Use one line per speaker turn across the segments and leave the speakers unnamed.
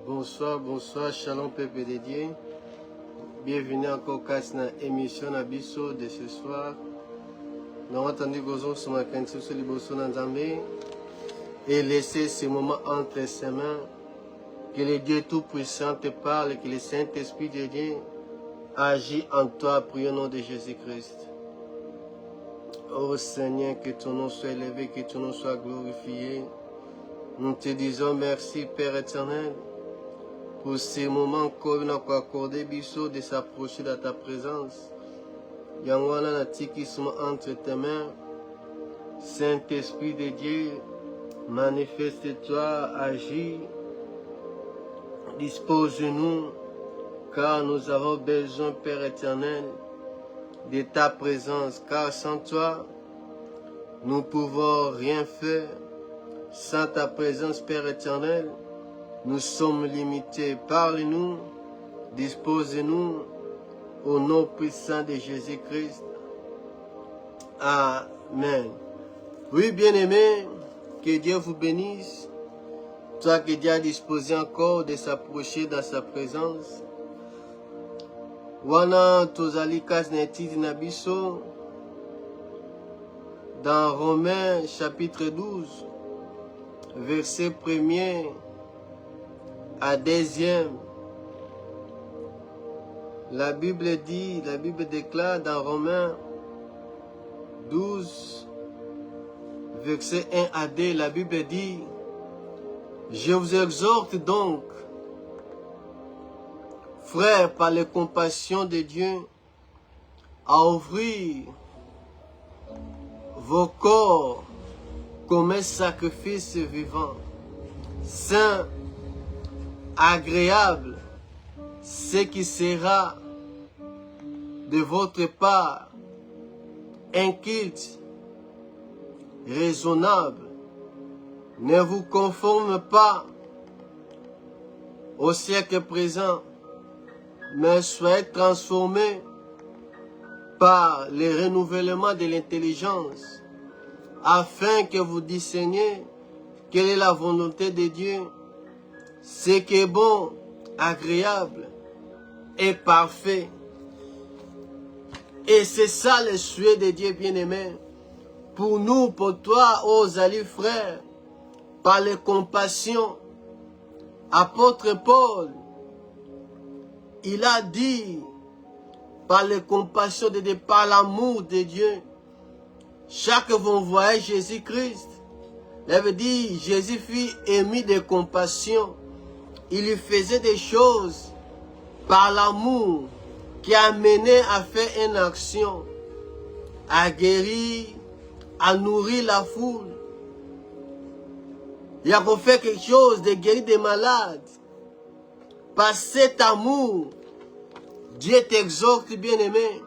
Bonsoir, bonsoir, shalom peuple de Dieu. Bienvenue encore à la émission Abisso de ce soir. Nous avons entendu que nous sommes sur le bosso d'Anzambé et laisser ce moment entre ses mains. Que le Dieu Tout-Puissant te parle, que le Saint-Esprit de Dieu agit en toi, prions au nom de Jésus-Christ. Oh Seigneur, que ton nom soit élevé, que ton nom soit glorifié. Nous te disons merci, Père éternel, pour ces moments que nous avons accordé, Bissot, de s'approcher de ta présence. Yangwana nati qui sont entre tes mains. Saint-Esprit de Dieu, manifeste-toi, agis, dispose-nous, car nous avons besoin, Père éternel, de ta présence, car sans toi, nous ne pouvons rien faire. Sans ta présence, Père éternel, nous sommes limités. Parle-nous, dispose-nous, au nom puissant de Jésus-Christ. Amen. Oui, bien-aimés, que Dieu vous bénisse. Toi que Dieu a disposé encore de s'approcher dans sa présence. Wana tozali kasi na etidi na biso dans Romains chapitre 12, verset 1er à 2e. La Bible dit, la Bible déclare dans Romains 12, verset 1 à 2, la Bible dit: je vous exhorte donc, frères, par les compassions de Dieu, à offrir vos corps comme un sacrifice vivant, saint, agréable, ce qui sera de votre part un culte raisonnable. Ne vous conforme pas au siècle présent, mais soyez transformés par le renouvellement de l'intelligence, afin que vous discerniez quelle est la volonté de Dieu, ce qui est bon, agréable et parfait. Et c'est ça le souhait de Dieu, bien-aimé. Pour nous, pour toi, ô alliés frères, par les compassions, apôtre Paul, il a dit, par les compassions de Dieu, par l'amour de Dieu, chaque fois qu'on voyait Jésus-Christ, il avait dit, Jésus fut ému de compassion. Il lui faisait des choses par l'amour qui a mené à faire une action, à guérir, à nourrir la foule. Il a fait quelque chose de guérir des malades. Par cet amour, Dieu t'exhorte, bien-aimé,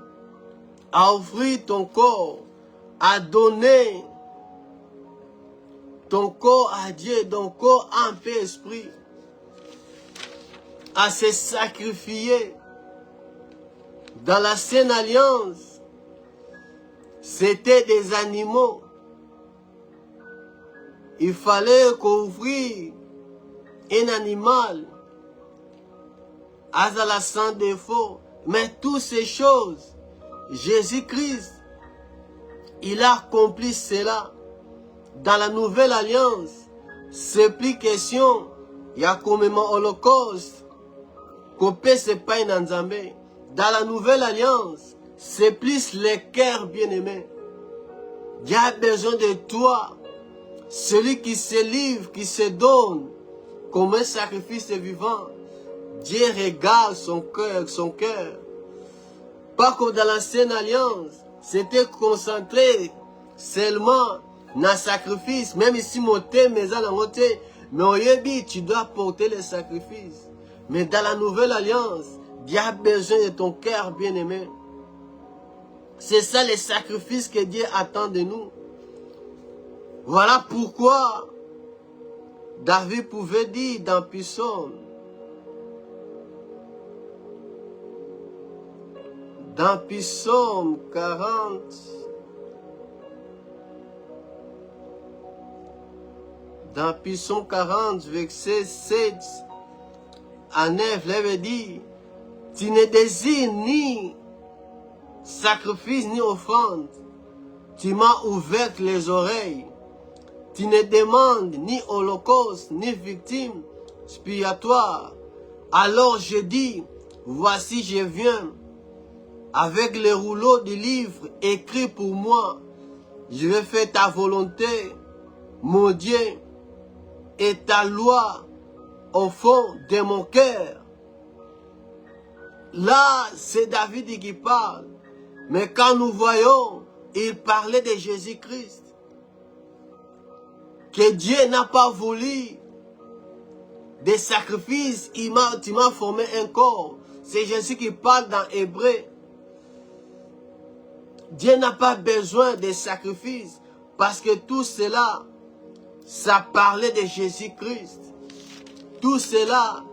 à offrir ton corps, à donner ton corps à Dieu, ton corps, âme, et esprit, à se sacrifier. Dans la Sainte Alliance, c'était des animaux. Il fallait qu'ouvrir un animal à la sans défaut. Mais toutes ces choses, Jésus-Christ, il a accompli cela. Dans la nouvelle alliance, c'est plus question, il y a comme un holocauste, qu'on peut se payer dans Zambé. Dans la nouvelle alliance, c'est plus le cœur bien-aimé. Il y a besoin de toi, celui qui se livre, qui se donne comme un sacrifice vivant. Dieu regarde son cœur. Pas comme dans l'ancienne alliance, c'était concentré seulement dans le sacrifice. Même ici, mais tu dois porter le sacrifice. Mais dans la nouvelle alliance, Dieu a besoin de ton cœur bien-aimé. C'est ça le sacrifice que Dieu attend de nous. Voilà pourquoi David pouvait dire dans Psaume, Psaume 40, dans Psaume 40, verset 7 à 9, il avait dit, tu ne désires ni sacrifice ni offrande. Tu m'as ouvert les oreilles. Tu ne demandes ni holocauste ni victime expiatoire. Alors je dis, voici je viens. Avec les rouleaux du livre écrits pour moi, je vais faire ta volonté, mon Dieu, et ta loi au fond de mon cœur. Là, c'est David qui parle. Mais quand nous voyons, il parlait de Jésus-Christ. Que Dieu n'a pas voulu des sacrifices, tu m'as formé un corps. C'est Jésus qui parle dans Hébreu. Dieu n'a pas besoin de sacrifices parce que tout cela, ça parlait de Jésus-Christ. Tout cela,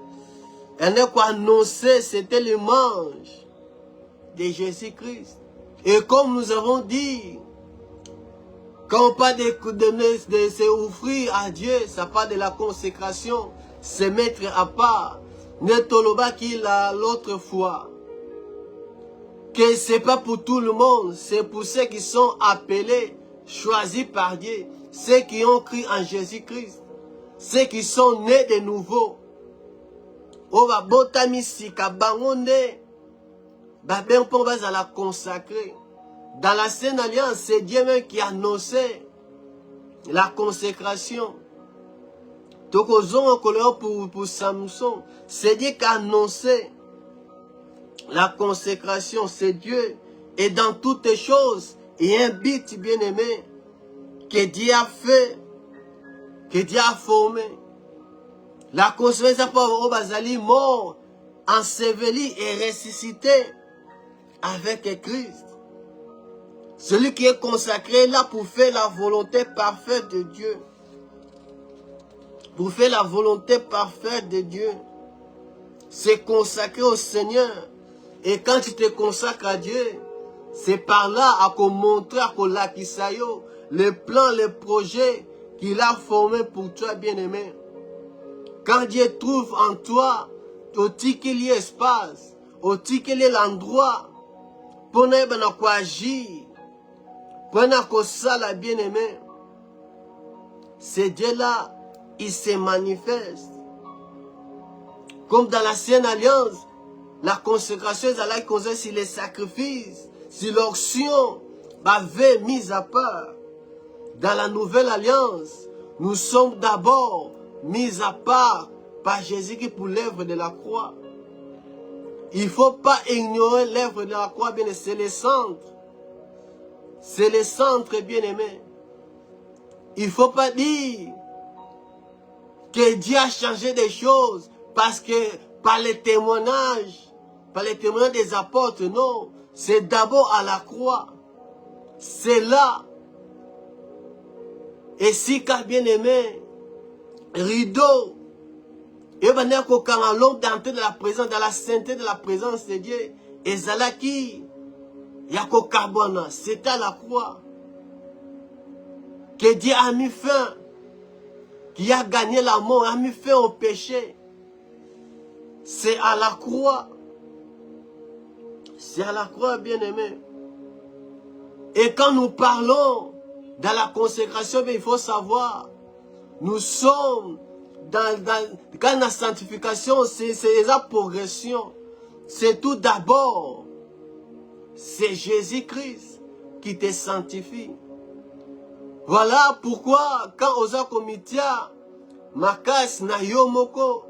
elle n'est quoi annoncé, c'était le mange de Jésus-Christ. Et comme nous avons dit, quand on parle de se offrir à Dieu, ça parle de la consécration, se mettre à part. Netoloba qui l'a l'autre fois. Que ce n'est pas pour tout le monde, c'est pour ceux qui sont appelés, choisis par Dieu, ceux qui ont cru en Jésus-Christ, ceux qui sont nés de nouveau. Oba botamisi kabangonde, ben on va la consacrer. Dans la Sainte Alliance, c'est Dieu même qui a annoncé la consécration. Donc, pour Samson, c'est Dieu qui a annoncé la consécration, c'est Dieu. Et dans toutes les choses, il y a un but bien-aimé que Dieu a fait, que Dieu a formé. La consécration pour Obazali mort, enseveli et ressuscité avec Christ. Celui qui est consacré là pour faire la volonté parfaite de Dieu. Pour faire la volonté parfaite de Dieu. C'est consacré au Seigneur. Et quand tu te consacres à Dieu, c'est par là à montrer à Kolakisayo les plans, les projets qu'il a formés pour toi, bien-aimé. Quand Dieu trouve en toi, au qu'il y ait espace, au qu'il y ait l'endroit, pour ne pas agir, pour ne pas la bien-aimé, c'est Dieu-là, il se manifeste. Comme dans la Sainte Alliance, la consécration est allée sur les sacrifices, sur l'onction, avait mis à part. Dans la Nouvelle Alliance, nous sommes d'abord mis à part par Jésus pour l'œuvre de la croix. Il ne faut pas ignorer l'œuvre de la croix, bien c'est le centre. C'est le centre, bien-aimé. Il ne faut pas dire que Dieu a changé des choses parce que par les témoignages des apôtres, non. C'est d'abord à la croix. C'est là. Et si, car bien-aimé, rideau, et ben quand l'homme d'entrer de la présence, dans la sainteté de la présence de Dieu, et Zalaki, Yako Carbona, c'est à la croix que Dieu a mis fin, qui a gagné la mort, a mis fin au péché. C'est à la croix. C'est à la croix, bien-aimé. Et quand nous parlons dans la consécration, il faut savoir, nous sommes quand la sanctification, c'est la progression. C'est tout d'abord, c'est Jésus-Christ qui te sanctifie. Voilà pourquoi, quand Oza Komitia, Makas na Yomoko,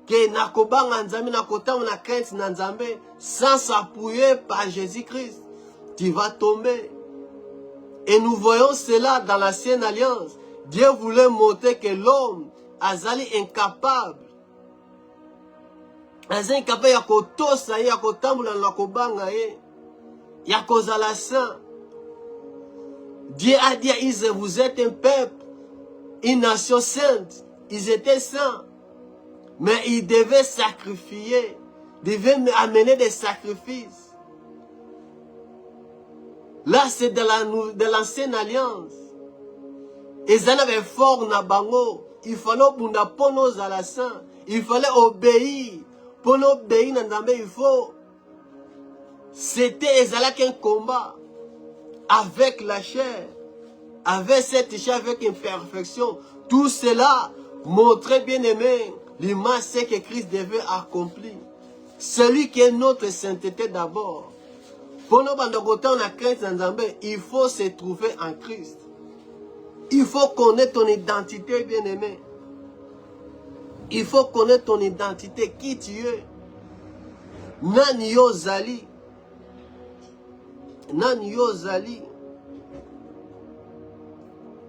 que Nakobang Nzambe, Nakotam na crainte Nzambe, sans s'appuyer par Jésus-Christ, tu vas tomber. Et nous voyons cela dans la Sainte Alliance. Dieu voulait montrer que l'homme azali incapable. Azali incapable ya kotosa ya kotambula na kobanga ye. Ya kozala saint. Dieu a dit à Israël, vous êtes un peuple, une nation sainte. Ils étaient saints. Mais ils devaient sacrifier. Devaient amener des sacrifices. Là, c'est de l'ancienne alliance. Ils en avaient fort na bango. il fallait obunda pour nos à la saint. Il fallait obéir. Pour nous obéir, il faut. C'était un combat avec la chair, avec cette chair, avec imperfection. Tout cela montrait, bien aimé, l'image que Christ devait accomplir. Celui qui est notre sainteté d'abord. Pour nous, il faut se trouver en Christ. Il faut connaître ton identité, bien aimé. Il faut connaître ton identité, qui tu es. Nani yo zali. Nani yo zali.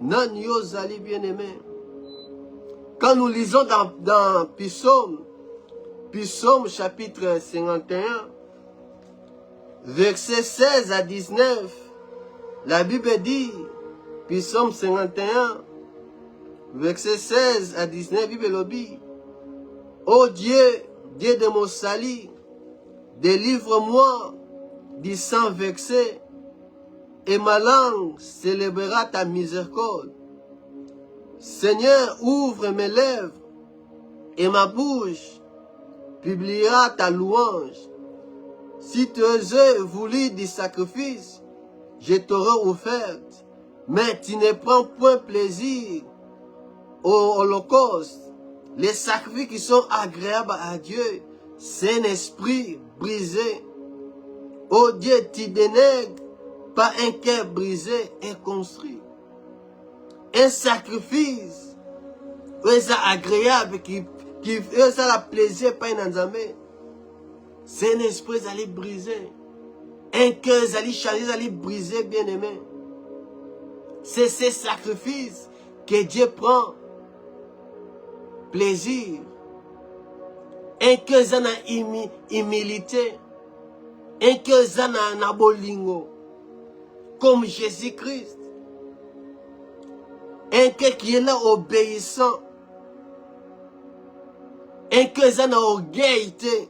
Nani yo zali, bien aimé. Quand nous lisons dans Psaume chapitre 51, versets 16 à 19, la Bible dit, Psaume 51, versets 16 à 19, la Bible dit, ô Dieu, Dieu de mon salut, délivre-moi du sang vexé, et ma langue célébrera ta miséricorde. Seigneur, ouvre mes lèvres, et ma bouche publiera ta louange. Si tu as voulu du sacrifice, je t'aurais offert, mais tu ne prends point plaisir au holocauste. Les sacrifices qui sont agréables à Dieu, c'est un esprit brisé. Oh Dieu, tu dénègres pas un cœur brisé et construit. Un sacrifice, c'est agréable, qui ça la plaisir, pas un ensemble. C'est un esprit qui allait briser. Un cœur qui allait changer, qui allait briser, bien aimé. C'est ces sacrifices que Dieu prend plaisir. Un cœur qui a humilité. Un cœur qui a bolingo. Comme Jésus-Christ. Un cœur qui est là obéissant. Un cœur qui a orgueillité.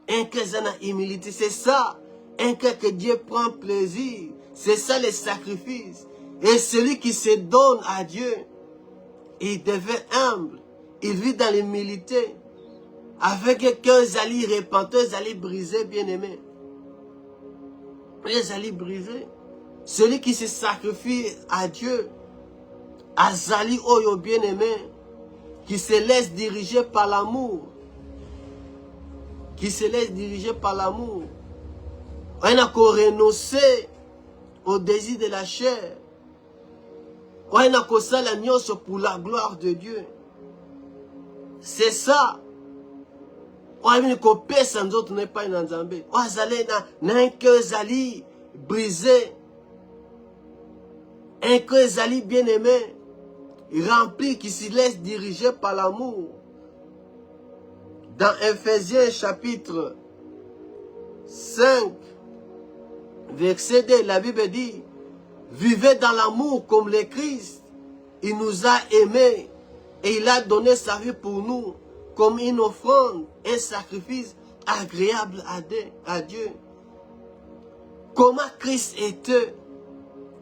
Un cœur qui a humilité. C'est ça. Un cœur que Dieu prend plaisir. C'est ça les sacrifices. Et celui qui se donne à Dieu, il devient humble. Il vit dans l'humilité. Avec un cœur zali repentant, zali brisé, bien aimé. Les zali brisé. Celui qui se sacrifie à Dieu, à zali oyo bien aimé, qui se laisse diriger par l'amour. Qui se laisse diriger par l'amour. On a qu'à renoncer au désir de la chair. On a qu'à ça la nuance pour la gloire de Dieu. C'est ça. On a vu qu'on paie sans autre n'est pas une ensemble. On a allé dans un cœur zali brisé. Un cœur zali bien aimé. Rempli qui se laisse diriger par l'amour. Dans Ephésiens chapitre 5, verset 2, la Bible dit, vivez dans l'amour comme le Christ. Il nous a aimés et il a donné sa vie pour nous comme une offrande, un sacrifice agréable à Dieu. Comment Christ était?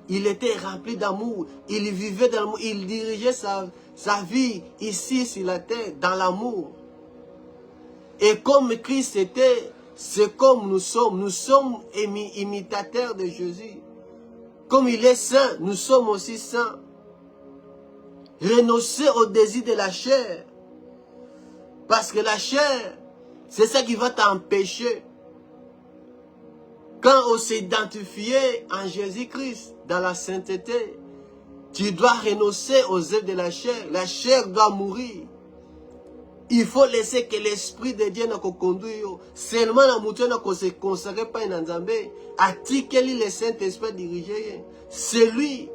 Il était rempli d'amour, il vivait dans l'amour, il dirigeait sa vie ici sur la terre dans l'amour. Et comme Christ était, c'est comme nous sommes imitateurs de Jésus. Comme il est saint, nous sommes aussi saints. Renoncer au désir de la chair. Parce que la chair, c'est ça qui va t'empêcher. Quand on s'identifie en Jésus-Christ, dans la sainteté, tu dois renoncer aux œuvres de la chair. La chair doit mourir. Il faut laisser que l'Esprit de Dieu nous conduise. Seulement la mouture ne se consacre pas à Nzambe. À qui le Saint-Esprit dirigé. C'est lui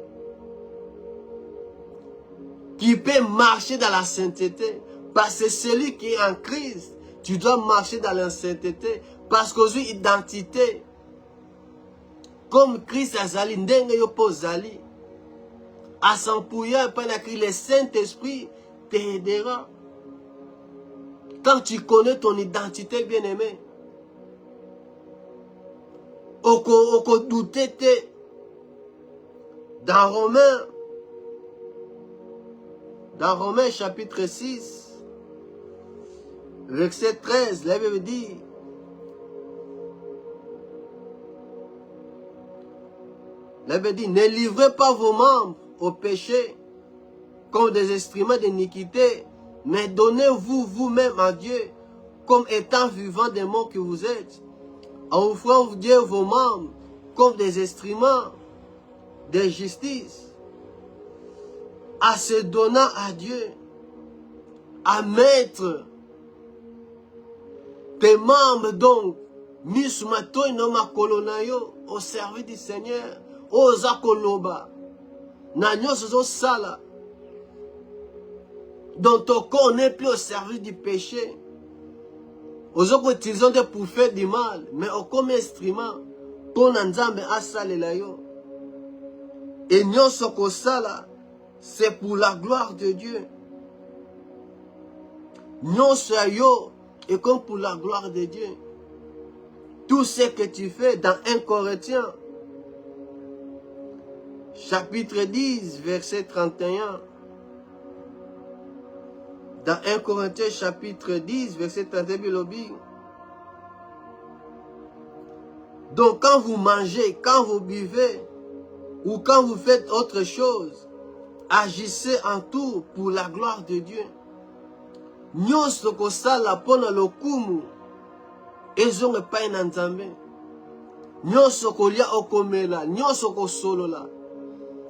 qui peut marcher dans la sainteté. Parce que celui qui est en Christ, tu dois marcher dans la sainteté. Parce que j'ai identité. Comme Christ a zali, ndenge yo po zali. À s'empouiller, le Saint-Esprit t'aidera. Quand tu connais ton identité, bien-aimé, au douter, Dans Romains chapitre 6, verset 13, la Bible dit, ne livrez pas vos membres au péché comme des instruments d'iniquité, mais donnez-vous vous-même à Dieu comme étant vivants des morts que vous êtes, en offrant Dieu vos membres comme des instruments de justice, à se donnant à Dieu, à mettre tes membres donc, mis sous ma toile au service du Seigneur, oza koloba, na nyoso sala, dont ton corps n'est plus au service du péché. Aux autres utilisons pour faire du mal, mais comme instrument, pour n'ensemble à saler yo. Et nyoso ko sala, c'est pour la gloire de Dieu. Nyoso yo est comme pour la gloire de Dieu. Tout ce que tu fais dans 1 Corinthiens, chapitre 10, verset 31. Dans 1 Corinthiens, chapitre 10, verset 31, donc quand vous mangez, quand vous buvez, ou quand vous faites autre chose, agissez en tout pour la gloire de Dieu. Nyonso kosala pona lokumu, ezonge pa na Nzambe. Nyonso kolia okomela, nyonso kosolola,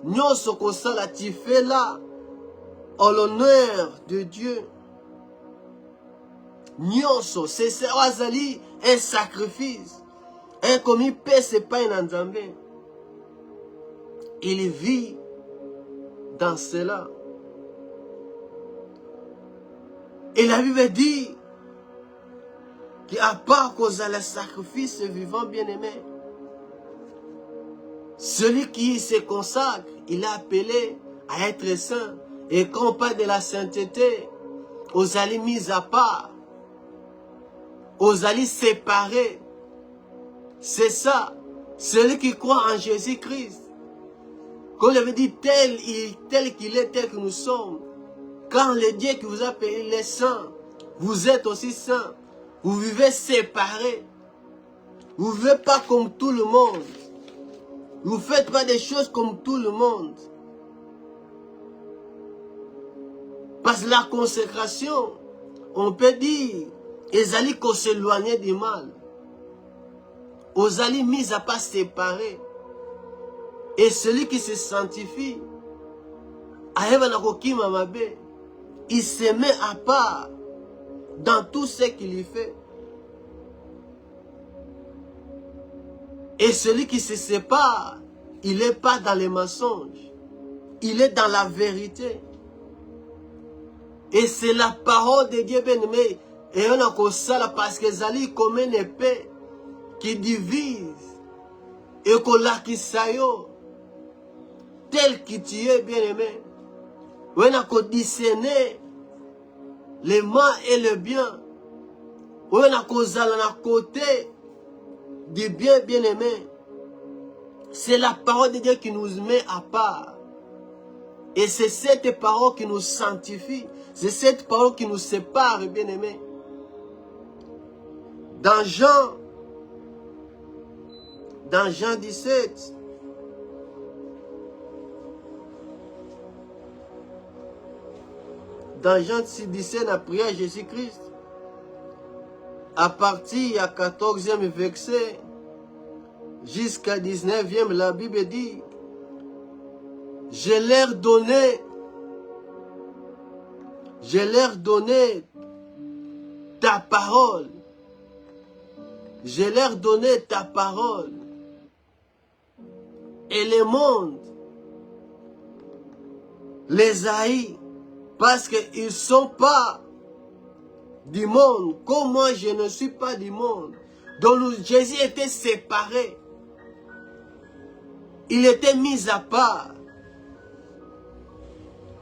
nyonso kosala tu fais là, en l'honneur de Dieu. Nyonso, c'est wazali un sacrifice. Un commis paix, c'est pas un Nzambe. Il vit dans cela. Et la Bible dit qu'à part cause à le sacrifice vivant bien-aimé, celui qui se consacre, il est appelé à être saint. Et quand on parle de la sainteté, aux alliés mis à part, aux alliés séparés, c'est ça, celui qui croit en Jésus-Christ. Comme je veux dire, tel qu'il est, tel que nous sommes. Quand le Dieu qui vous a appelé les saints, vous êtes aussi saints. Vous vivez séparés. Vous ne vivez pas comme tout le monde. Vous ne faites pas des choses comme tout le monde. Parce que la consécration, on peut dire, ils allaient qu'on s'éloignait du mal. Aux alliés mis à pas séparés. Et celui qui se sanctifie, il se met à part dans tout ce qu'il fait. Et celui qui se sépare, il n'est pas dans les mensonges. Il est dans la vérité. Et c'est la parole de Dieu bien-aimé. Et on a comme ça parce que Zali comme une épée qui divise. Et qu'on l'a qui sayo. Tel que tu es bien-aimé. On a qu'on discerner le mal et le bien. On a qu'on s'allait à côté du bien bien-aimé. C'est la parole de Dieu qui nous met à part. Et c'est cette parole qui nous sanctifie. C'est cette parole qui nous sépare, bien-aimés. Dans Jean 17, dans Jean 17, la prière Jésus-Christ, à partir du 14e verset jusqu'à 19e, la Bible dit, je leur donnais ta parole. Je leur donnais ta parole. Et le monde les haït parce qu'ils ne sont pas du monde. Comme moi, je ne suis pas du monde. Donc Jésus était séparé. Il était mis à part.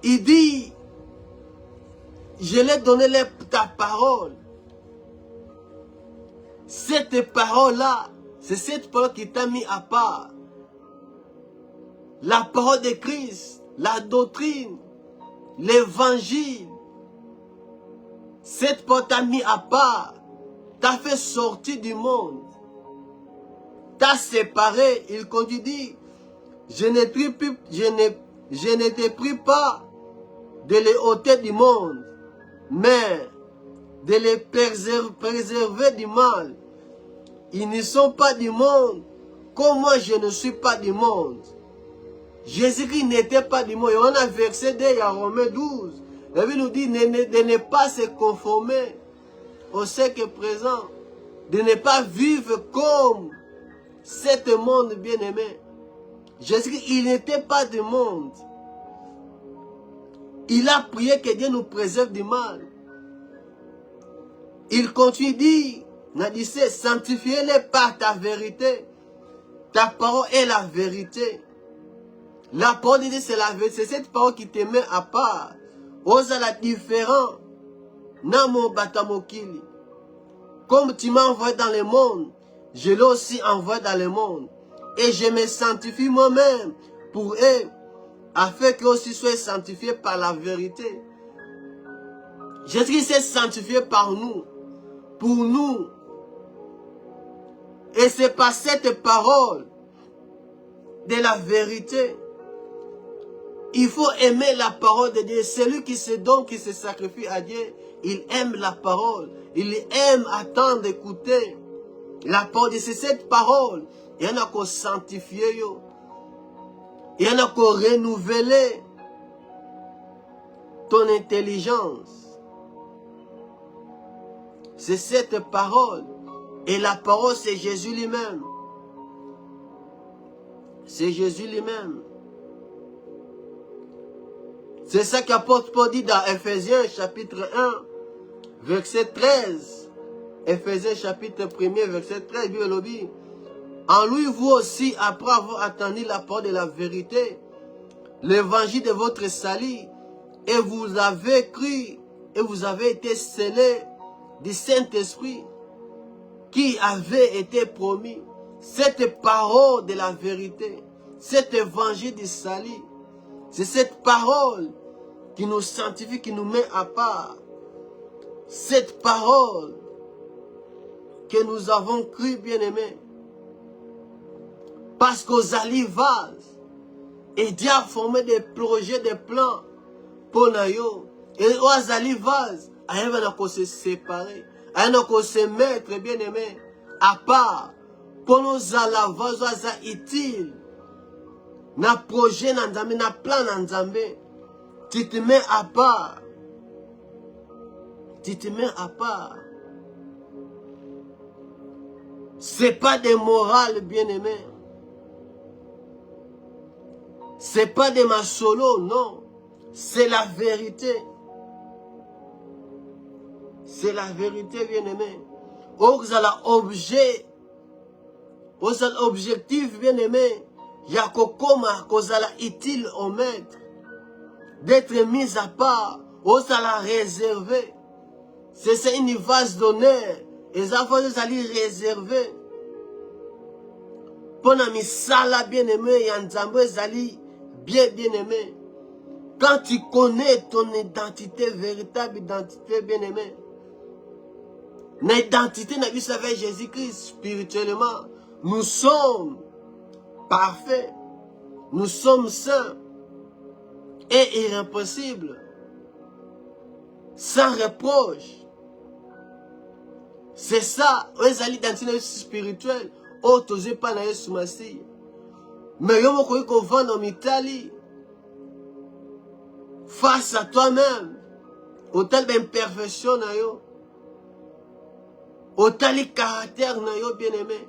Il dit, je leur donné ta parole. Cette parole-là, c'est cette parole qui t'a mis à part. La parole de Christ, la doctrine, l'évangile, cette porte t'a mis à part, t'a fait sortir du monde, t'a séparé. Il continue dit, je n'étais pris pas de les ôter du monde, mais de les préserver du mal. Ils ne sont pas du monde, comme moi je ne suis pas du monde. Jésus-Christ n'était pas du monde. Et on a verset 2, il y a Romains 12. La Bible nous dit de ne pas se conformer au siècle présent, de ne pas vivre comme cet monde bien-aimé. Jésus-Christ, il n'était pas du monde. Il a prié que Dieu nous préserve du mal. Il continue de dire, sanctifiez-les par ta vérité. Ta parole est la vérité. La parole de Dieu, c'est la vérité. C'est cette parole qui te met à part. Osa la différent. Namo batamokili. Comme tu m'as envoyé dans le monde, je l'ai aussi envoyé dans le monde. Et je me sanctifie moi-même pour eux, afin qu'eux aussi soient sanctifiés par la vérité. Jésus s'est sanctifié par nous, pour nous. Et c'est par cette parole de la vérité. Il faut aimer la parole de Dieu. Celui qui se donne, qui se sacrifie à Dieu, il aime la parole. Il aime attendre, écouter la parole. C'est cette parole. Il y en a qu'à sanctifier. Il y en a qu'à renouveler ton intelligence. C'est cette parole. Et la parole, c'est Jésus lui-même. C'est Jésus lui-même. C'est ça qu'apôtre Paul dit dans Ephésiens chapitre 1, verset 13. Ephésiens chapitre 1er, verset 13, Bible dit, en lui, vous aussi, après avoir attendu la parole de la vérité, l'évangile de votre salut, et vous avez cru, et vous avez été scellés du Saint-Esprit, qui avait été promis. Cette parole de la vérité, cet évangile du salut, c'est cette parole qui nous sanctifie, qui nous met à part. Cette parole que nous avons cru, bien-aimés. Parce qu'aux allivages, et Dieu a formé des projets, des plans pour nous. Et aux allivages, il va se séparer. Il va se mettre, bien-aimés, à part. Pour nous allivages, utile. Na projet na Nzambe, na plan na Nzambe. Tu te mets à part. Tu te mets à part. C'est pas des morales, bien-aimés. C'est pas des masolo, non. C'est la vérité. C'est la vérité, bien-aimé. Vous avez objectif, bien-aimé. Yakokoma, kozala utile au maître, d'être mis à part, osala réservé. C'est une vase d'honneur, les enfants allaient réserver. Pona misala bien-aimé, yanzambo zali bien-aimé. Quand tu connais ton identité, véritable identité bien-aimé, l'identité n'a pas avec Jésus-Christ spirituellement, nous sommes parfait, nous sommes saints et irréprochables, sans reproche. C'est ça, les identités spirituelles, autorisées par la Jésus-Massi. Mais yo moko ko vendre en Italie, face à toi-même, autant d'imperfection na yo, autant de caractère na yo bien-aimé.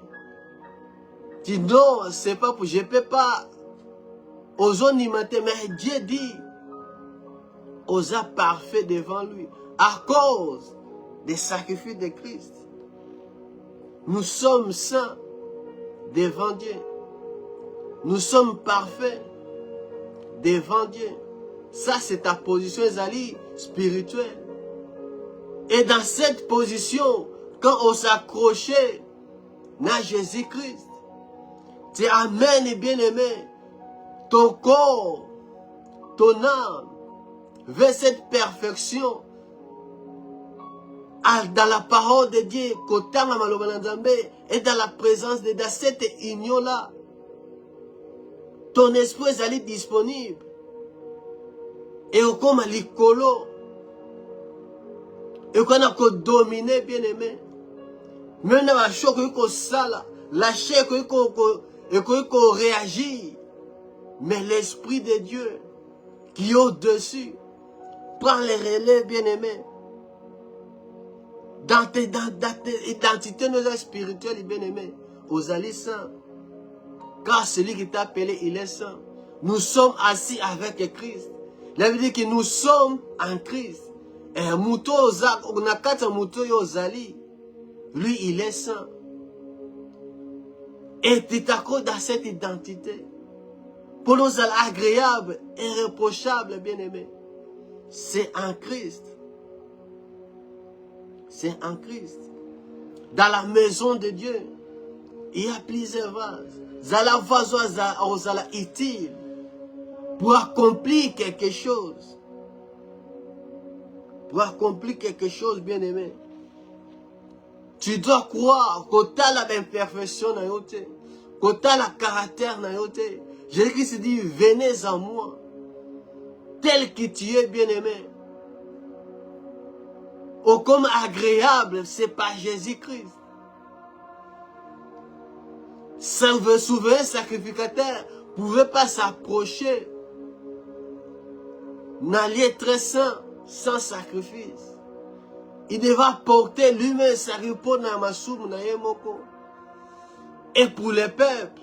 Dis non, c'est pas pour, je ne peux pas aux animatés, mais Dieu dit aux parfaits devant lui, à cause des sacrifices de Christ. Nous sommes saints devant Dieu. Nous sommes parfaits devant Dieu. Ça, c'est ta position, Zali, spirituelle. Et dans cette position, quand on s'accrochait à Jésus-Christ, tu amènes, bien-aimé, ton corps, ton âme, vers cette perfection dans la parole de Dieu, et dans la présence de Dieu, dans cette union-là, ton esprit est disponible. Et comme l'icolo, et qu'on a dominé, bien aimé. Même dans la chose qu'on sala, la chair qu'on réagit. Mais l'Esprit de Dieu, qui est au-dessus, prend les relais, bien aimé. Dans tes identités spirituelles, bien aimé, aux alliés saints. Car celui qui t'a appelé, il est saint. Nous sommes assis avec Christ. Il veut dire que nous sommes en Christ. Et un mouton, on a quatre moutons aux alliés. Lui, il est saint. Et tu t'accordes dans cette identité. Pour nous, agréable, irréprochable, bien aimé. C'est en Christ. C'est en Christ. Dans la maison de Dieu, il y a plusieurs vases. Zala vase zala utile pour accomplir quelque chose. Pour accomplir quelque chose, bien aimé. Tu dois croire que tu as l'imperfection dans yote, que tu as le caractère dans yote. Jésus-Christ dit, venez à moi, tel que tu es, bien aimé. Ou comme agréable, c'est pas Jésus-Christ. Souverain sacrificateur ne pouvait pas s'approcher d'un lieu très saint sans sacrifice. Il devait porter lui-même sa repos dans ma soum, dans Yemoko. Et pour le peuple.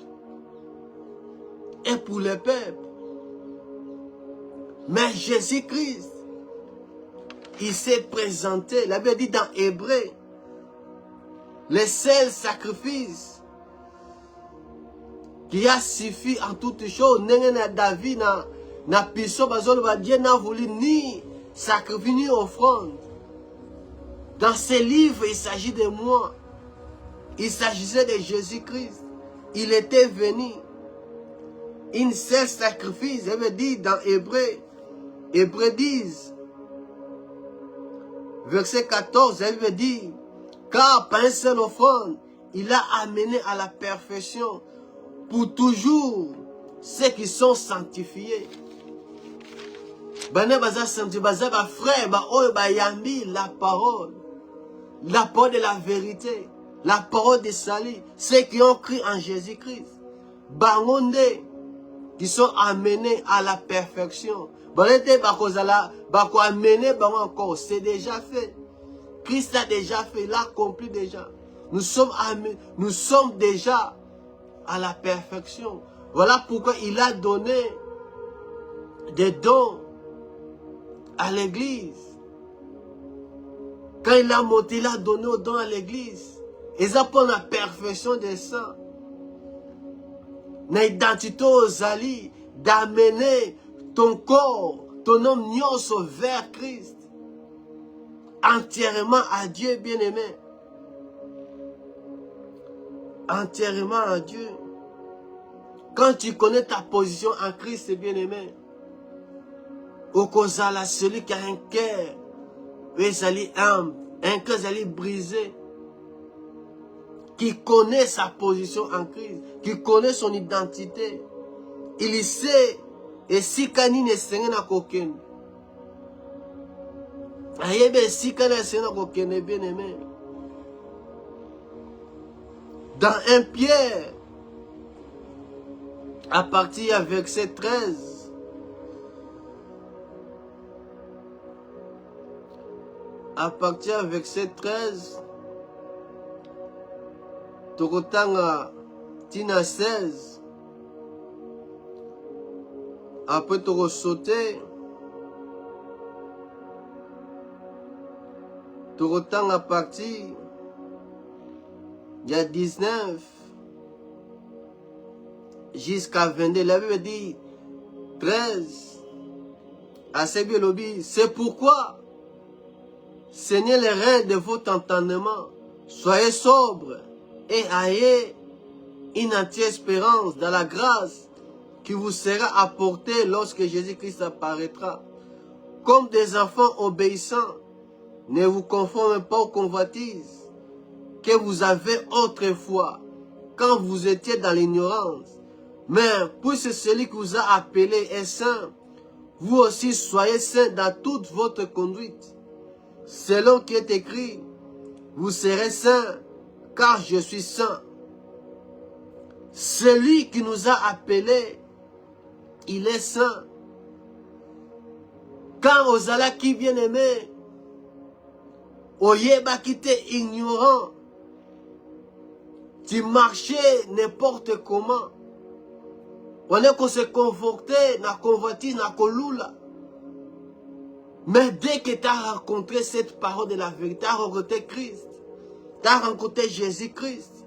Et pour le peuple. Mais Jésus-Christ, il s'est présenté. La Bible dit dans Hébreu, le seul sacrifice qui a suffi en toutes choses. David n'a puissance, Dieu n'a voulu ni sacrifice ni offrande. Dans ces livres, il s'agit de moi. Il s'agissait de Jésus-Christ. Il était venu. Un seul sacrifice. Elle veut dire dans Hébreu 10, verset 14, elle veut dire, car par une seule offrande, il a amené à la perfection pour toujours ceux qui sont sanctifiés. Frère, la parole de la vérité, la parole de salut, ceux qui ont cru en Jésus-Christ, qui sont amenés à la perfection. C'est déjà fait. Christ a déjà fait, il a accompli déjà. Nous sommes déjà à la perfection. Voilà pourquoi il a donné des dons à l'église. Quand il a monté, il a donné aux dons à l'église. Et ça pour la perfection des saints. L'identité aux alliés, d'amener ton corps, ton homme nyonso vers Christ. Entièrement à Dieu, bien-aimé. Entièrement à Dieu. Quand tu connais ta position en Christ, bien-aimé, au causala, celui qui a un cœur, un cœur brisé, qui connaît sa position en Christ, qui connaît son identité, il sait, et si kanine senge na kokene, ayebe si kanine senge na kokene, bien-aimé. Dans 1 Pierre, à partir du verset 13, à partir du verset 13, Tokotanga Tina 16, après Toko sauter, Tokotanga à partir, il y a 19 jusqu'à 22. La Bible dit 13 à Sebiolobi. C'est pourquoi, Seigneur les reins de votre entendement, soyez sobres et ayez une entière espérance dans la grâce qui vous sera apportée lorsque Jésus-Christ apparaîtra. comme des enfants obéissants. Ne vous conformez pas aux convoitises que vous avez autrefois, quand vous étiez dans l'ignorance. Mais puisque celui qui vous a appelé est saint, vous aussi soyez saints dans toute votre conduite. Selon qui est écrit, vous serez saints, car je suis saint. Celui qui nous a appelés, il est saint. Quand Ozala qui bien aimé, Oyeba qui était ignorant, tu marchais n'importe comment. On est qu'on se confortait, na convoitise, na kolula. Mais dès que tu as rencontré cette parole de la vérité, tu as rencontré Christ, tu as rencontré Jésus-Christ,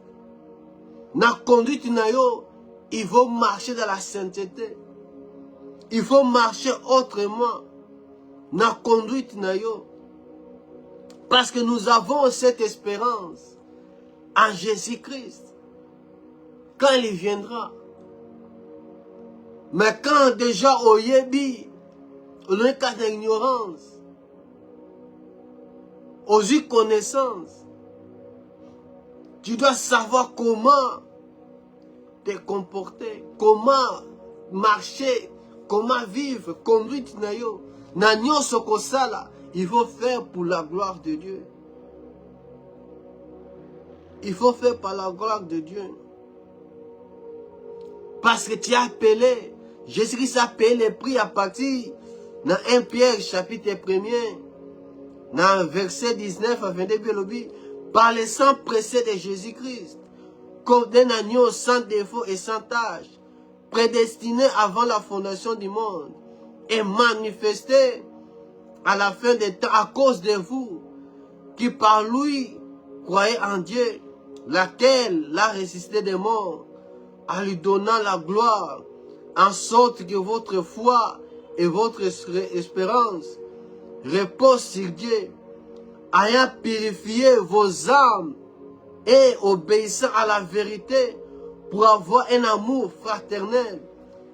na conduite na yo, il faut marcher dans la sainteté. Il faut marcher autrement. Na conduite na yo. Parce que nous avons cette espérance en Jésus-Christ. Quand il viendra. Mais quand déjà au Yébi, on est qu'à l'ignorance, aux yeux connaissances, tu dois savoir comment te comporter, comment marcher, comment vivre, conduite na yo. Na nyonso kosala, il faut faire pour la gloire de Dieu. Il faut faire par la gloire de Dieu. Parce que tu es appelé. Jésus-Christ a payé le prix à partir dans 1 Pierre chapitre 1er, dans verset 19 à 22, par le sang précieux de Jésus-Christ, comme d'un agneau sans défaut et sans tache, prédestiné avant la fondation du monde, et manifesté à la fin des temps à cause de vous, qui par lui croyez en Dieu, laquelle l'a ressuscité des morts, en lui donnant la gloire, en sorte que votre foi et votre espérance reposent sur Dieu, ayant purifié vos âmes et obéissant à la vérité pour avoir un amour fraternel,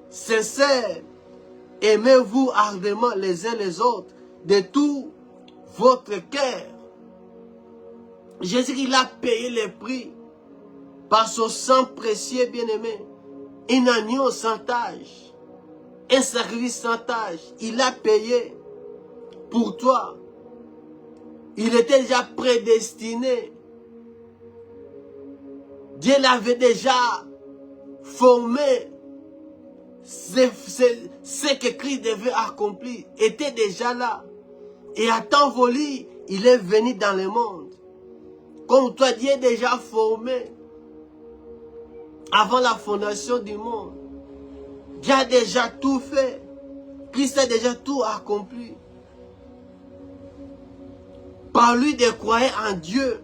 sincère. Aimez-vous ardemment les uns les autres de tout votre cœur. Jésus, il a payé le prix par son sang précieux, bien-aimé. Un agneau sans tache, un sacrifice sans tache. Il a payé pour toi. Il était déjà prédestiné. Dieu l'avait déjà formé. Ce que Christ devait accomplir était déjà là. Et à temps voulu, il est venu dans le monde. Comme toi, Dieu est déjà formé. Avant la fondation du monde. Dieu a déjà tout fait. Christ a déjà tout accompli. Par lui de croire en Dieu.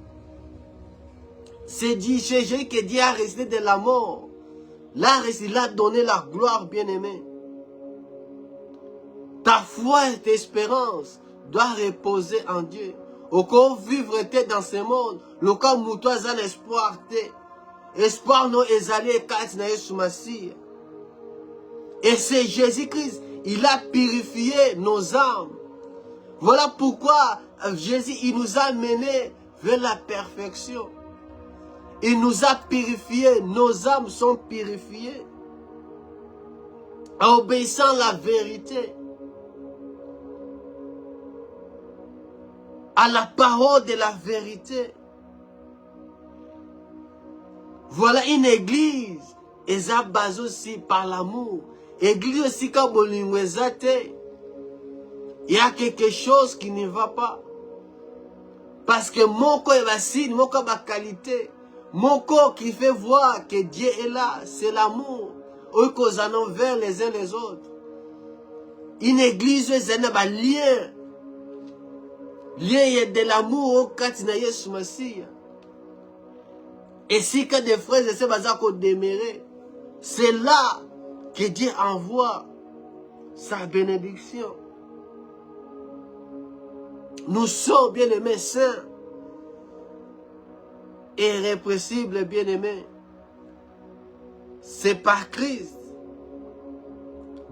C'est dit chez Jésus que Dieu a resté de la mort. Là, il a donné la gloire, bien-aimé. Ta foi et ta espérance doivent reposer en Dieu. Au cas où vivre dans ce monde, le cas où toi as l'espoir, espoir non ezali ekati na Yesu Masia. Et c'est Jésus-Christ, il a purifié nos âmes. Voilà pourquoi Jésus, il nous a menés vers la perfection. Il nous a purifiés, nos âmes sont purifiées. En obéissant à la vérité. À la parole de la vérité. Voilà une église. Et ça base aussi par l'amour. Église aussi quand il y a quelque chose qui ne va pas. Parce que mon corps est signe, mon corps est qualité. Mon corps qui fait voir que Dieu est là, c'est l'amour. Eux qu'on en envers les uns les autres. Une église, c'est un lien. Lien de l'amour au Katina Yesu Masia. Et si que des frères et sœurs qu'on demeurer, c'est là que Dieu envoie sa bénédiction. Nous sommes bien-aimés saints et irrépressibles bien-aimés. C'est par Christ.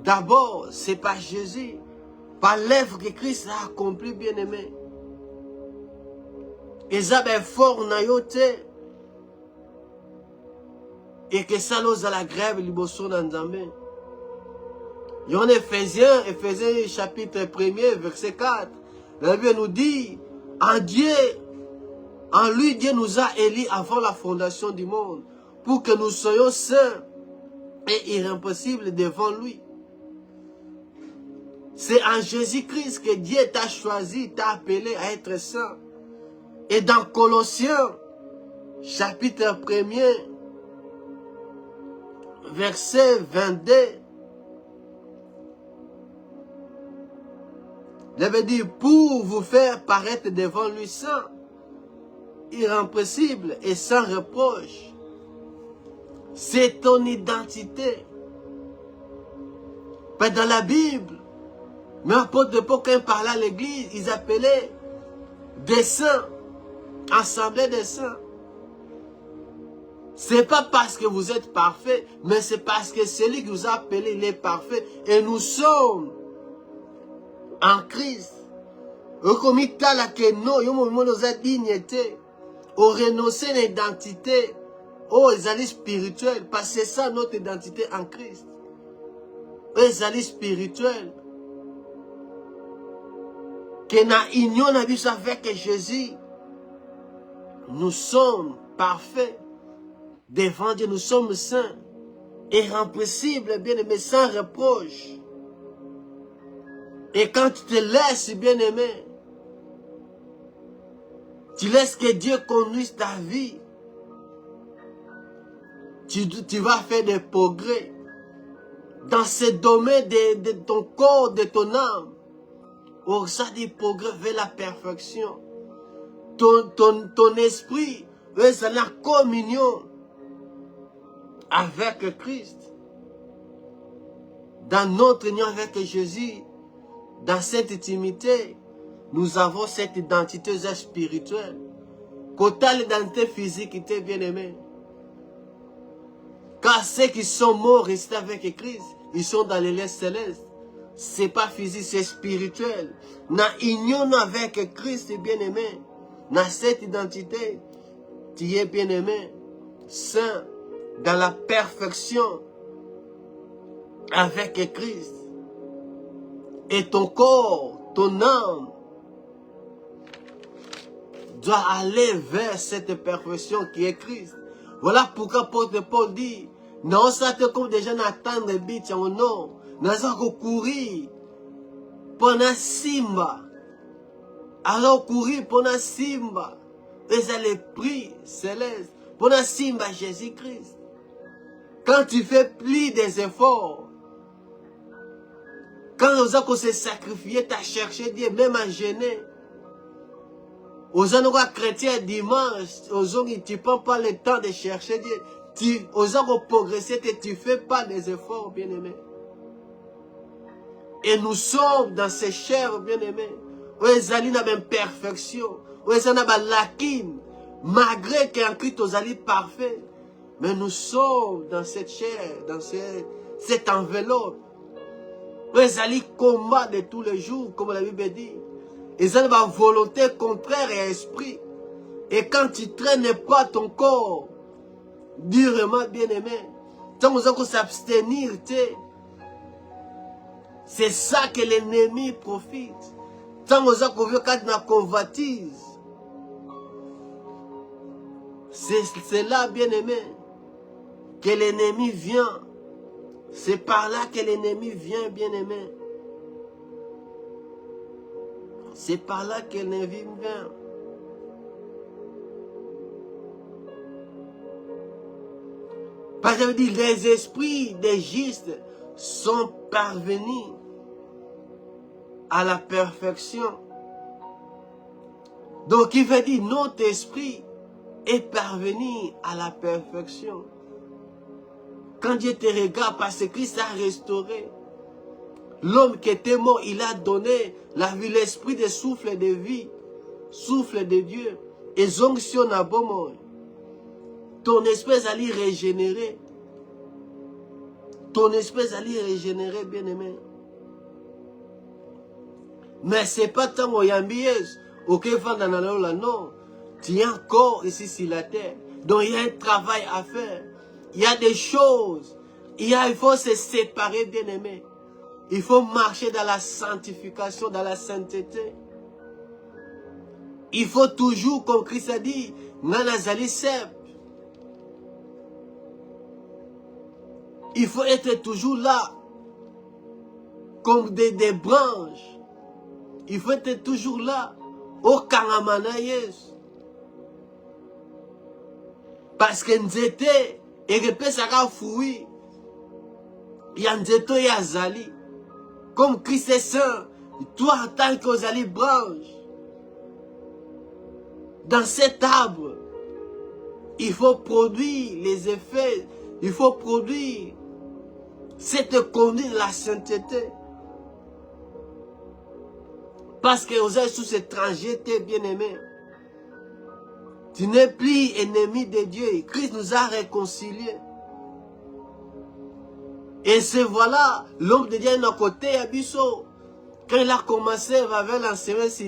D'abord, c'est par Jésus. par l'œuvre que Christ a accompli, bien-aimé. Et ça, ben, fort, na yote. Et que ça, nous a la grève, liboso, dans Nzambe. Et en Éphésiens chapitre 1er, verset 4. La Bible nous dit, en Dieu, en lui, Dieu nous a élus avant la fondation du monde, pour que nous soyons saints et irréprochables devant lui. C'est en Jésus-Christ que Dieu t'a choisi, t'a appelé à être saint. Et dans Colossiens, chapitre 1er, verset 22, il avait dit, pour vous faire paraître devant lui saint, irréprochable et sans reproche. C'est ton identité. Pas dans la Bible, mais apôtre Paul, quand il parlait à l'église, ils appelaient des saints, assemblée des saints. C'est pas parce que vous êtes parfait, mais c'est parce que celui qui vous a appelé, il est parfait. Et nous sommes en Christ. Comme il t'a la que nous, nous a dignité. On renonce à l'identité. Oh, ils allaient spirituels. Parce que c'est ça notre identité en Christ. Ils allaient spirituels. Que na union avec Jésus, nous sommes parfaits. Devant Dieu, nous sommes saints. Irréprochables, bien-aimés, sans reproche. Et quand tu te laisses, bien-aimé, tu laisses que Dieu conduise ta vie. Tu vas faire des progrès dans ce domaine de ton corps, de ton âme. Oh, ça des progrès vers la perfection. Ton esprit est en communion avec Christ. Dans notre union avec Jésus, dans cette intimité, nous avons cette identité spirituelle. Quand l'identité physique était bien aimée. Car ceux qui sont morts restés avec Christ, ils sont dans les lieux célestes. C'est pas physique, c'est spirituel. Dans union avec Christ, bien aimé. Dans cette identité, tu es bien aimé, saint, dans la perfection avec Christ. Et ton corps, ton âme, doit aller vers cette perfection qui est Christ. Voilà pourquoi Paul dit, non, ça te comme des gens attendent des bits, non, nous allons courir pendant Simba. Alors courir pendant Simba. Et allez prier céleste. Pendant Simba Jésus-Christ. Quand tu fais plus des efforts, quand nous avons se sacrifier, tu as cherché Dieu, même en gêné. Aux endroits chrétiens dimanche, tu ne prends pas le temps de chercher Dieu. Aux endroits progresser, tu ne fais pas des efforts, bien-aimés. Et nous sommes dans ces chairs, bien-aimés. Où ils allaient dans la même perfection. Où ils allaient dans la laquine. Malgré qu'en Christ, ils allaient parfaits. Mais nous sommes dans cette chair, dans cette enveloppe. Où ils allaient combattre tous les jours, comme la Bible dit. Ils ont une volonté contraire et esprit. Et quand tu ne traînes pas ton corps, durement bien-aimé, tant que vous s'abstenir, c'est ça que l'ennemi profite. Tant que vous avez une convoitise. C'est là, bien-aimé, que l'ennemi vient. C'est par là que l'ennemi vient, bien-aimé. C'est par là que l'ennemi vient. Parce que je dis, les esprits des justes sont parvenus à la perfection. Donc il veut dire, notre esprit est parvenu à la perfection. Quand Dieu te regarde, parce que Christ a restauré. L'homme qui était mort, il a donné la vie, l'esprit de souffle de vie, souffle de Dieu. Et onction à bon mort. Ton espèce allait régénérer. Ton espèce allait régénérer, bien-aimé. Mais ce n'est pas tant moyambies. Ok, non. Tu es encore ici sur la terre. Donc il y a un travail à faire. Il y a des choses. Il faut se séparer, bien aimé. Il faut marcher dans la sanctification, dans la sainteté. Il faut toujours, comme Christ a dit, il faut être toujours là, comme des branches. Il faut être toujours là, au Kangamanaïs. Parce que nous étions, et que ça a fouillé. Il y a un Zali. Comme Christ est saint, toi en tant que Zali branche, dans cet arbre, il faut produire les effets, il faut produire cette conduite de la sainteté. Parce que vous êtes sous étrangeté, bien-aimé. Tu n'es plus ennemi de Dieu. Christ nous a réconciliés. Et c'est voilà, l'homme de Dieu est à côté, Abisso. Quand il a commencé avec l'enseignement sur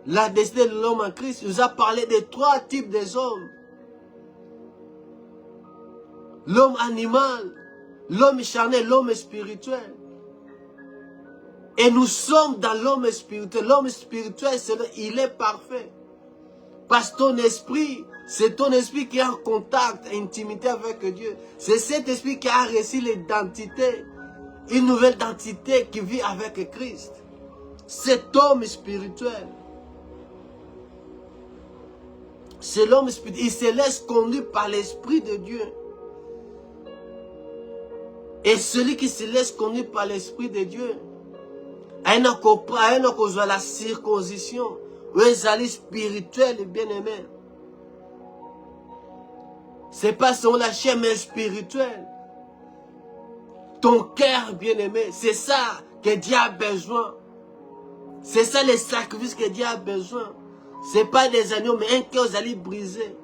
la destinée de l'homme en Christ, il nous a parlé de 3 types d'hommes. L'homme animal, l'homme charnel, l'homme spirituel. Et nous sommes dans l'homme spirituel. L'homme spirituel, il est parfait. Parce que ton esprit, c'est ton esprit qui est en contact, intimité avec Dieu. C'est cet esprit qui a reçu l'identité, une nouvelle identité qui vit avec Christ. Cet homme spirituel. C'est l'homme spirituel. Il se laisse conduire par l'Esprit de Dieu. Et celui qui se laisse conduire par l'Esprit de Dieu, il n'a qu'à la circoncision. Les alliés spirituels et bien-aimés. Ce n'est pas selon la chair, mais spirituel. Ton cœur bien-aimé, c'est ça que Dieu a besoin. C'est ça les sacrifices que Dieu a besoin. Ce n'est pas des agneaux, mais un cœur aux alliés brisé.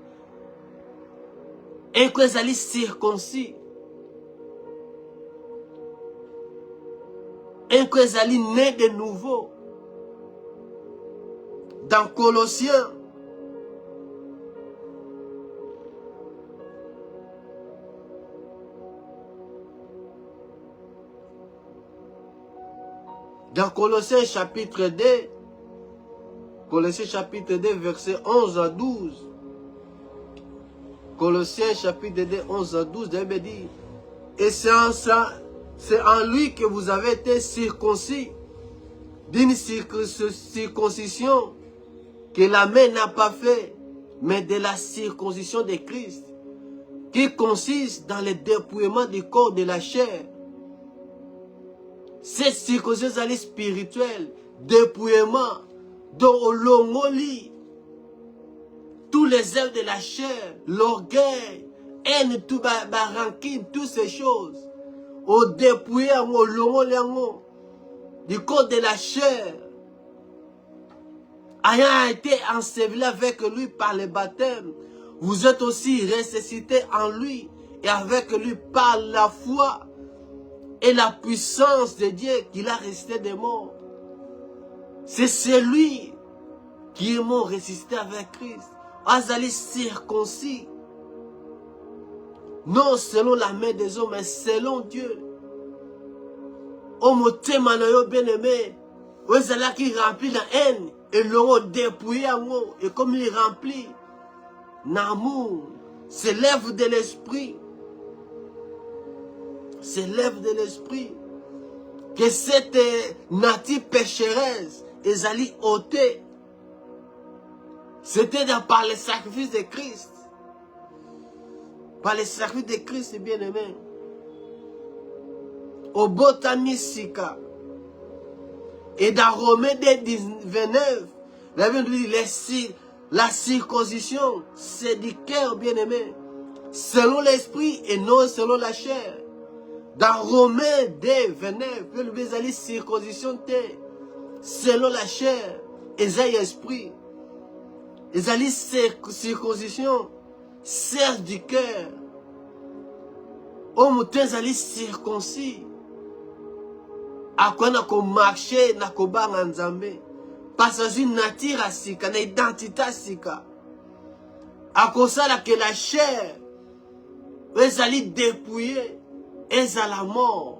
Un cœur aux alliés circoncis. Un cœur aux alliés né de nouveau. Dans Colossiens, chapitre 2, Colossiens chapitre 2, verset 11 à 12. Colossiens chapitre 2, 11 à 12, David dit, et c'est en lui que vous avez été circoncis, d'une circoncision que la main n'a pas fait, mais de la circoncision de Christ, qui consiste dans le dépouillement du corps de la chair. Cette circoncision est spirituelle, dépouillement, dont l'ongoli, tous les œuvres de la chair, l'orgueil, haine, tout rancune, toutes ces choses, au dépouillement, au l'ongoli, du corps de la chair, ayant été enseveli avec lui par le baptême, vous êtes aussi ressuscités en lui et avec lui par la foi et la puissance de Dieu qu'il a ressuscité des morts. C'est celui qui est mort ressuscité avec Christ. Azali circoncis. Non selon la main des hommes, mais selon Dieu. Homme bien-aimé, Ozala qui remplit la haine. Et l'eau dépouillé en haut. Et comme il remplit l'amour, c'est l'œuvre de l'esprit. C'est l'œuvre de l'esprit. Que cette nature pécheresse, Ezali ôtée. C'était par le sacrifice de Christ. Par le sacrifice de Christ, bien-aimé. Au Botanisika. Et dans Romains 29, la Bible nous dit, la circoncision, c'est du cœur, bien-aimé, selon l'esprit et non selon la chair. Dans Romains 2, 29, la Bible nous dit, circoncision, selon la chair, et l'esprit. Et la circoncision, c'est du cœur. Homme, tu es circoncis. akona ko marcher na ko banga nzambe parce que une nature asika na identité asika akosala que la chair ezali dépouillée ezala mort.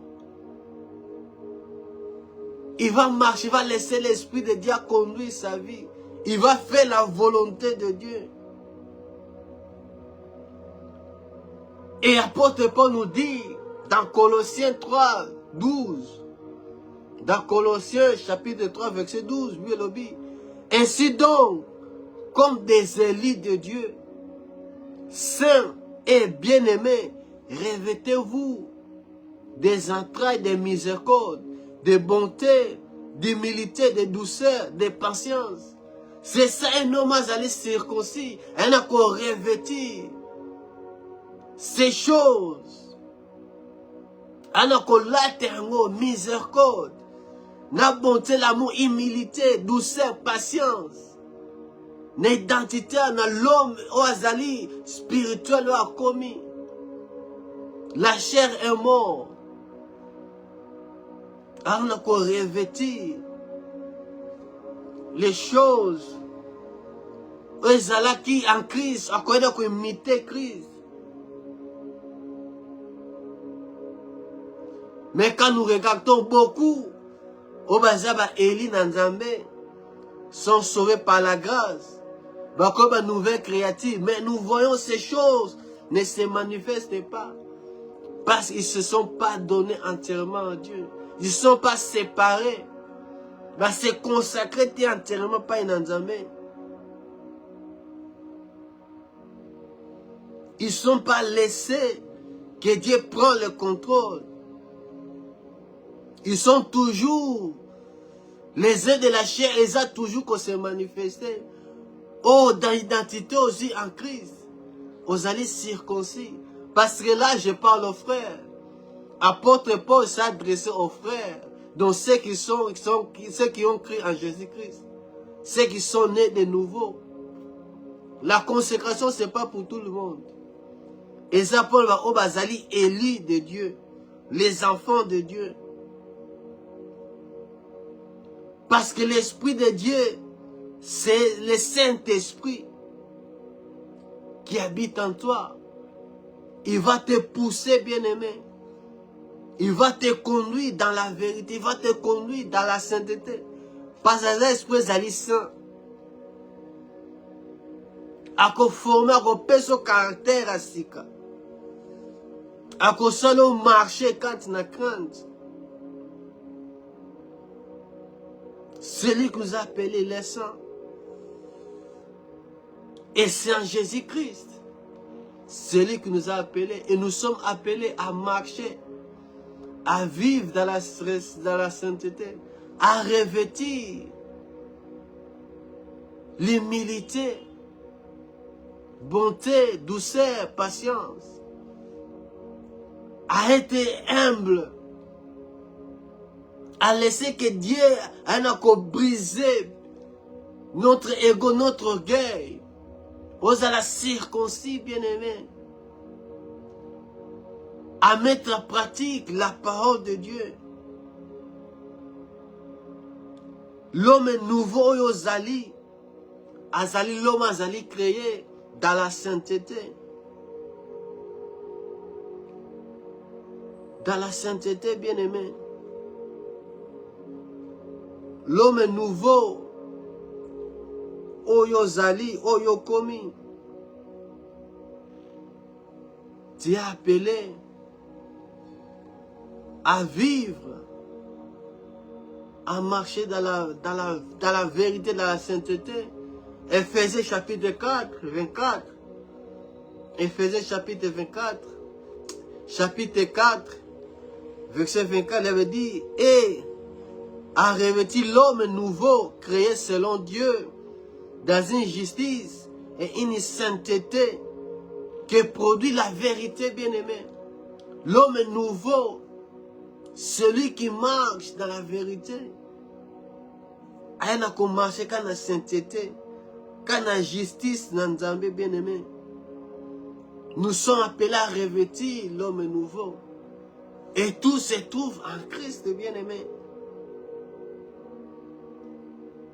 Il va marcher, il va laisser l'Esprit de Dieu conduire sa vie. Il va faire la volonté de Dieu. Et l'apôtre Paul nous dit dans Colossiens 3, 12, dans Colossiens chapitre 3, verset 12, lui le dit, ainsi donc, comme des élites de Dieu, saints et bien-aimés, revêtez-vous des entrailles de miséricorde, de bonté, d'humilité, de douceur, de patience. C'est ça un homme à circoncis, un a qu'on revêtir ces choses. Un a qu'on l'attendre, miséricorde, la bonté, l'amour, humilité, douceur, patience. L'identité dans l'homme au azali spirituel a commis. La chair est morte. On a qu'on revêtir les choses. Qui en Christ, on a qu'on imiter Christ. Mais quand nous regardons beaucoup, au Bazaba Eli Nanzambe sont sauvés par la grâce. Comme une nouvelle créative. Mais nous voyons ces choses ne se manifestent pas. Parce qu'ils ne se sont pas donnés entièrement à Dieu. Ils ne sont pas séparés. Se consacrer entièrement pas à Nzambe. Ils ne sont pas laissés que Dieu prenne le contrôle. Ils sont toujours les œuvres de la chair, ils ont toujours qu'on se manifester. Oh, dans l'identité aussi en Christ. Vous allez circoncis. Parce que là, je parle aux frères. Apôtre Paul s'est adressé aux frères. Donc ceux qui ont cru en Jésus-Christ. Ceux qui sont nés de nouveau. La consécration, ce n'est pas pour tout le monde. Et ça, Paul va au Bazali, élus de Dieu. Les enfants de Dieu. Parce que l'Esprit de Dieu, c'est le Saint-Esprit qui habite en toi. Il va te pousser, bien-aimé. Il va te conduire dans la vérité. Il va te conduire dans la sainteté. Parce que l'Esprit est saint. A former, a payer son caractère à sika. A solo marcher quand il a crainte. Celui que nous appelons les saints. Et c'est en Jésus-Christ. Celui qui nous a appelés. Et nous sommes appelés à marcher. À vivre dans la sainteté. À revêtir l'humilité. Bonté, douceur, patience. À être humble. À laisser que Dieu ait brisé notre ego, notre orgueil. Ose à la circoncis, bien-aimé. À mettre en pratique la parole de Dieu. L'homme nouveau, Azali, l'homme Azali créé dans la sainteté. Dans la sainteté, bien-aimé. L'homme nouveau, Oyo Zali, Oyo Komi. Tu es appelé à vivre, à marcher dans la vérité, dans la sainteté. Éphésiens chapitre 4, 24. Éphésiens chapitre 24. Chapitre 4, verset 24, il avait dit, et a revêtu l'homme nouveau, créé selon Dieu, dans une justice et une sainteté qui produit la vérité, bien-aimé. L'homme nouveau, celui qui marche dans la vérité, il a commencé quand la sainteté, quand la justice, dans Nzambe, bien-aimé. Nous sommes appelés à revêtir l'homme nouveau. Et tout se trouve en Christ, bien-aimé.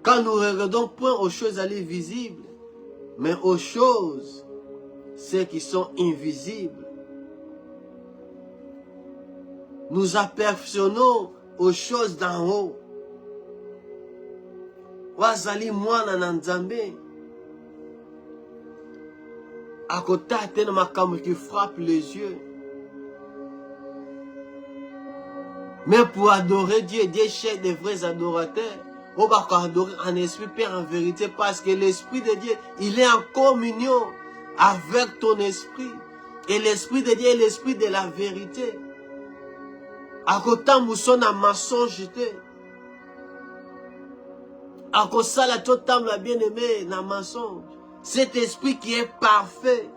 Quand nous regardons point aux choses aller visibles, mais aux choses, celles qui sont invisibles. Nous apercevons aux choses d'en haut. Wazali mwana na Nzambe. À côté de makambo qui frappe les yeux. Mais pour adorer Dieu, Dieu cherche des vrais adorateurs. On va adorer en esprit, Père, en vérité, parce que l'Esprit de Dieu, il est en communion avec ton esprit. Et l'Esprit de Dieu est l'Esprit de la vérité. À côté, nous sommes en mensonge. À cause de la totale, la bien-aimée, dans mensonge. Cet esprit qui est parfait.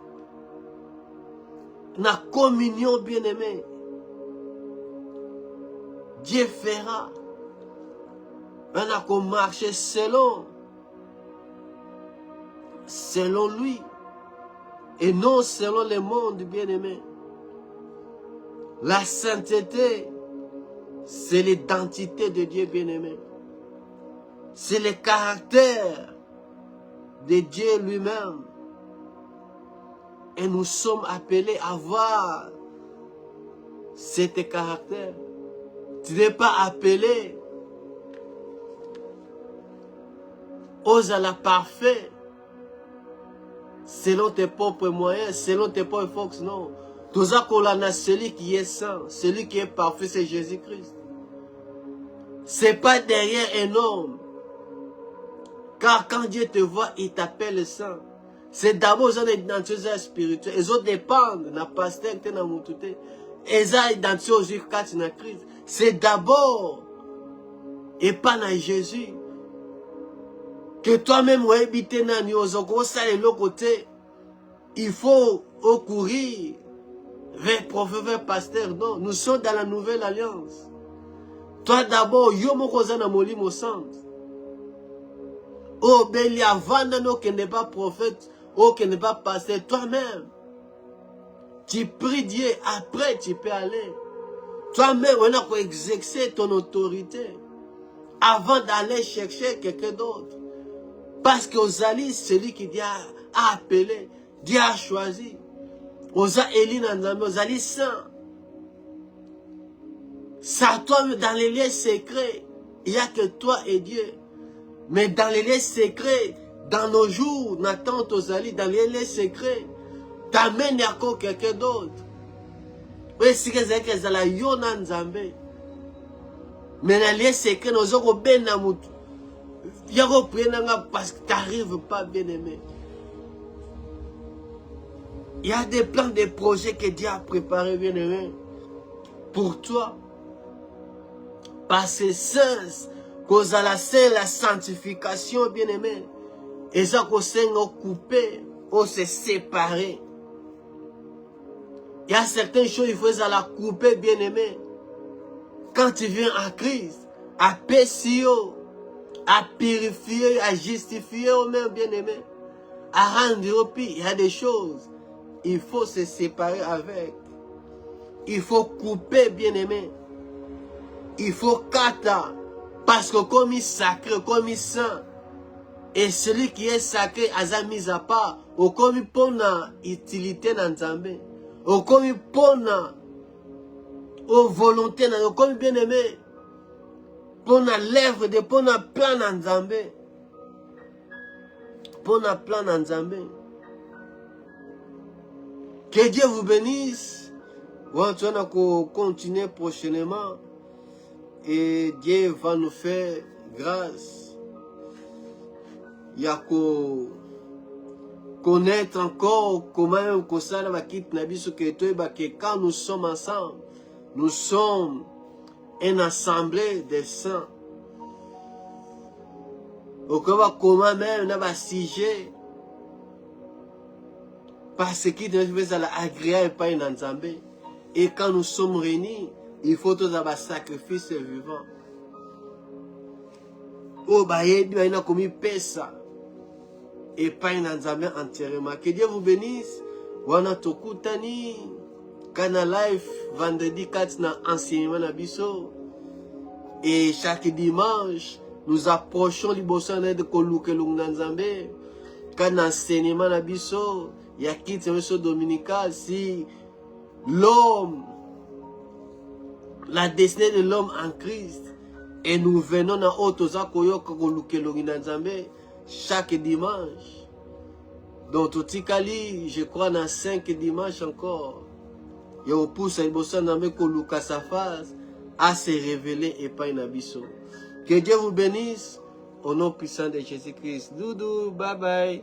La communion bien-aimée. Dieu fera. On a qu'on marche selon lui. Et non selon le monde bien-aimé. La sainteté, c'est l'identité de Dieu bien-aimé. C'est le caractère de Dieu lui-même. Et nous sommes appelés à voir cet caractère. Tu n'es pas appelé aux à la parfait selon tes propres moyens, selon tes propres forces, non. Tout ça qu'on a, celui qui est saint, celui qui est parfait, c'est Jésus-Christ. C'est pas derrière un homme. Car quand Dieu te voit, il t'appelle saint. C'est d'abord une identité spirituelle. Les autres dépendent de la pasteur qui est dans mon touté. Ils ont identité aux juifs quand ils sont en crise. C'est d'abord et pas dans Jésus. Que toi-même, vous habitez dans l'autre côté. Il faut courir vers prophète, vers pasteur. Non, nous sommes dans la nouvelle alliance. Toi d'abord, yo mo koza na molimo centre. Oh, ben, il y a Vandano qui n'est pas prophète, oh, qui n'est pas pasteur. Toi-même, tu pries Dieu, après tu peux aller. Toi-même, on a exercer ton autorité avant d'aller chercher quelqu'un d'autre. Parce que Ozali, celui qui Dieu a appelé, Dieu a choisi. Oza Eli Nanzambe, Ozali saint. Ça, toi, dans les lieux secrets, il n'y a que toi et Dieu. Mais dans les lieux secrets, dans nos jours, Nathan Ozali, dans les lieux secrets, t'amènes encore quelqu'un d'autre. Oui, si que la Yona Nzambe. Mais dans les lieux secrets, nous avons bien d'amout. Il y a parce que tu n'arrives pas bien aimé. Il y a des plans, des projets que Dieu a préparés bien aimé pour toi. Parce que c'est cause à la sanctification bien aimé. Et ça qu'on s'est coupé, on s'est séparé. Il y a certaines choses il faut la couper bien aimé. Quand tu viens en Christ, à pécher, à purifier, à justifier au même bien aimé, à rendre au pire, il y a des choses. Il faut se séparer avec. Il faut couper bien aimé. Il faut kata. Parce que comme il est sacré, comme il est saint, et celui qui est sacré a mis à part, ou comme il pona utilité dans Nzambe, ou comme il pona aux volontés, ou comme bien aimé, pona l'œuvre de pona plan dans Nzambe, pona plan dans Nzambe. Que Dieu vous bénisse. On va continuer prochainement. Et Dieu va nous faire grâce. Il y a qu'à connaître encore comment ça va quitter Nabiso que quand nous sommes ensemble, nous sommes une assemblée des saints. Donc on va comment même on va siéger. Parce qu'il est agréable pas une Nzambe. Et quand nous sommes réunis, il faut tous avoir sacrifice vivant. Oh, bah, il y a commis pesa. Et pas une Nzambe entièrement. Que Dieu vous bénisse. Wana tokutani. Kana live vendredi 4 na enseignement na biso. Et chaque dimanche, nous approchons liboso de koluke lunganzambe. Quand enseignement na biso, ya kiti biso dominical, si l'homme, la destinée de l'homme en Christ, et nous venons na otoza koyoka koluke lunganzambe chaque dimanche. Donc totikali, je crois dans 5 dimanches encore. Et on pousse à Ibossanambe koluka sa face à se révéler et pas na biso. Que Dieu vous bénisse au nom puissant de Jésus-Christ. Doudou, bye bye.